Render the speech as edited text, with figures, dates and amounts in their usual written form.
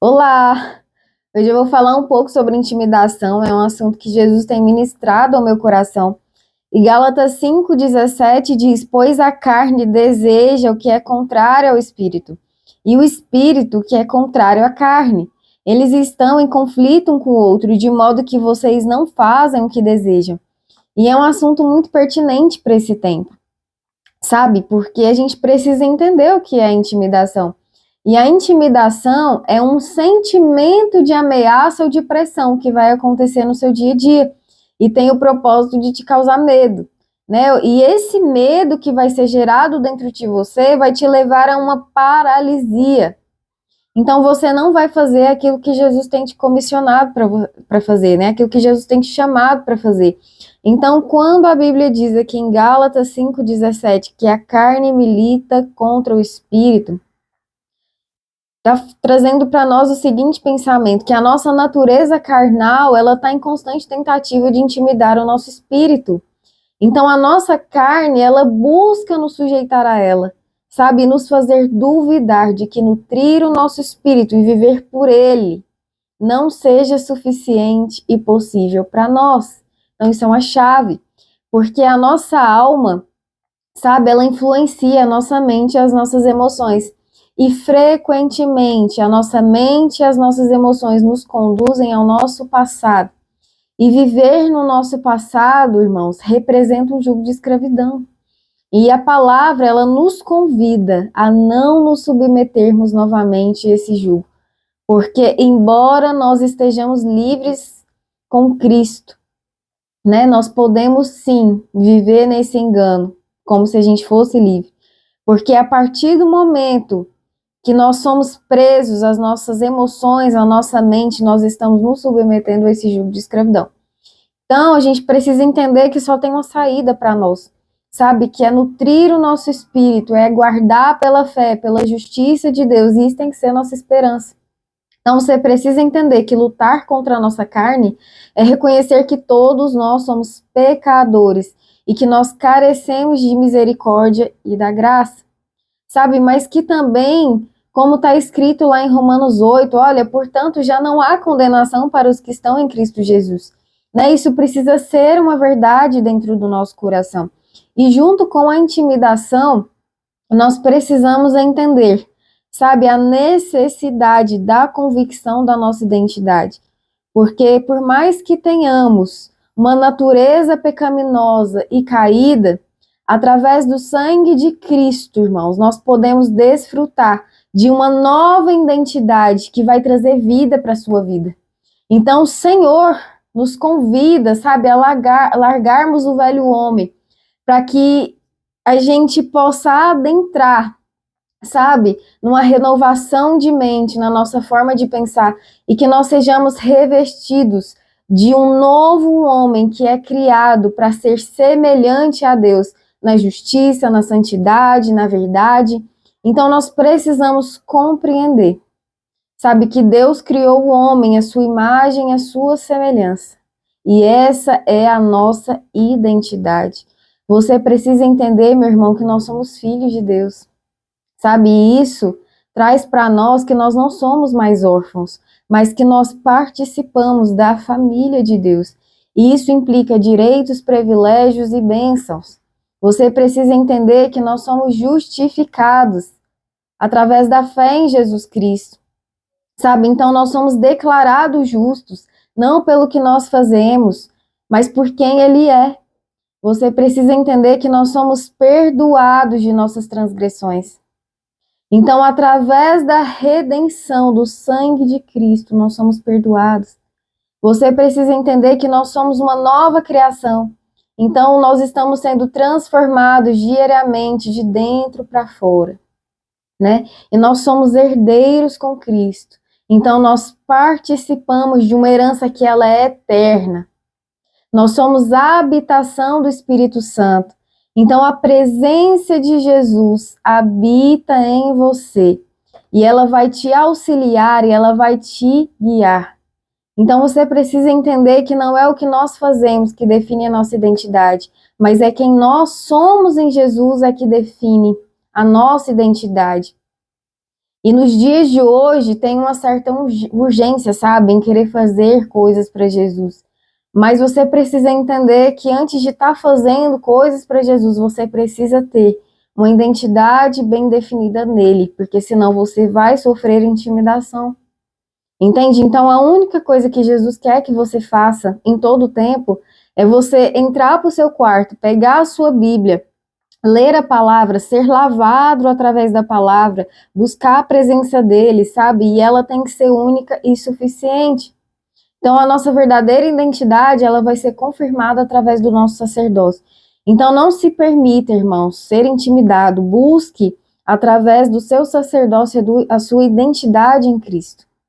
Olá! Hoje eu vou falar um pouco sobre intimidação, é um assunto que Jesus tem ministrado ao meu coração. E Gálatas 5,17 diz: Pois a carne deseja o que é contrário ao espírito, e o espírito o que é contrário à carne. Eles estão em conflito um com o outro, de modo que vocês não fazem o que desejam. E é um assunto muito pertinente para esse tempo, sabe? Porque a gente precisa entender o que é intimidação. E a intimidação é um sentimento de ameaça ou de pressão que vai acontecer no seu dia a dia e tem o propósito de te causar medo, né? E esse medo que vai ser gerado dentro de você vai te levar a uma paralisia. Então você não vai fazer aquilo que Jesus tem te comissionado para fazer, né? Aquilo que Jesus tem te chamado para fazer. Então, quando a Bíblia diz aqui em Gálatas 5,17 que a carne milita contra o espírito, está trazendo para nós o seguinte pensamento, que a nossa natureza carnal, ela está em constante tentativa de intimidar o nosso espírito. Então, a nossa carne, ela busca nos sujeitar a ela, sabe? Nos fazer duvidar de que nutrir o nosso espírito e viver por ele não seja suficiente e possível para nós. Então, isso é uma chave, porque a nossa alma, sabe, ela influencia a nossa mente e as nossas emoções. E frequentemente a nossa mente e as nossas emoções nos conduzem ao nosso passado. E viver no nosso passado, irmãos, representa um jugo de escravidão. E a palavra, ela nos convida a não nos submetermos novamente a esse jugo. Porque, embora nós estejamos livres com Cristo, né, nós podemos sim viver nesse engano, como se a gente fosse livre. Porque a partir do momento que nós somos presos às nossas emoções, à nossa mente, nós estamos nos submetendo a esse jugo de escravidão. Então, a gente precisa entender que só tem uma saída para nós, sabe? Que é nutrir o nosso espírito, é guardar pela fé, pela justiça de Deus, e isso tem que ser a nossa esperança. Então, você precisa entender que lutar contra a nossa carne é reconhecer que todos nós somos pecadores e que nós carecemos de misericórdia e da graça, sabe? Mas que também, como está escrito lá em Romanos 8, olha, portanto, já não há condenação para os que estão em Cristo Jesus. Né? Isso precisa ser uma verdade dentro do nosso coração. E junto com a intimidação, nós precisamos entender, sabe, a necessidade da convicção da nossa identidade. Porque por mais que tenhamos uma natureza pecaminosa e caída, através do sangue de Cristo, irmãos, nós podemos desfrutar de uma nova identidade que vai trazer vida para a sua vida. Então, o Senhor nos convida, sabe, a largarmos o velho homem, para que a gente possa adentrar, sabe, numa renovação de mente, na nossa forma de pensar, e que nós sejamos revestidos de um novo homem que é criado para ser semelhante a Deus, na justiça, na santidade, na verdade. Então nós precisamos compreender, sabe, que Deus criou o homem, a sua imagem, a sua semelhança. E essa é a nossa identidade. Você precisa entender, meu irmão, que nós somos filhos de Deus. Sabe, e isso traz para nós que nós não somos mais órfãos, mas que nós participamos da família de Deus. E isso implica direitos, privilégios e bênçãos. Você precisa entender que nós somos justificados através da fé em Jesus Cristo. Sabe, então nós somos declarados justos, não pelo que nós fazemos, mas por quem Ele é. Você precisa entender que nós somos perdoados de nossas transgressões. Então, através da redenção do sangue de Cristo, nós somos perdoados. Você precisa entender que nós somos uma nova criação. Então, nós estamos sendo transformados diariamente, de dentro para fora, né? E nós somos herdeiros com Cristo. Então, nós participamos de uma herança que ela é eterna. Nós somos a habitação do Espírito Santo. Então, a presença de Jesus habita em você. E ela vai te auxiliar e ela vai te guiar. Então, você precisa entender que não é o que nós fazemos que define a nossa identidade, mas é quem nós somos em Jesus é que define a nossa identidade. E nos dias de hoje tem uma certa urgência, sabe, em querer fazer coisas para Jesus. Mas você precisa entender que antes de estar fazendo coisas para Jesus, você precisa ter uma identidade bem definida nele, porque senão você vai sofrer intimidação. Entende? Então a única coisa que Jesus quer que você faça em todo o tempo é você entrar para o seu quarto, pegar a sua Bíblia, ler a palavra, ser lavado através da palavra, buscar a presença dele, sabe? E ela tem que ser única e suficiente. Então, a nossa verdadeira identidade, ela vai ser confirmada através do nosso sacerdócio. Então, não se permita, irmãos, ser intimidado. Busque, através do seu sacerdócio, a sua identidade em Cristo.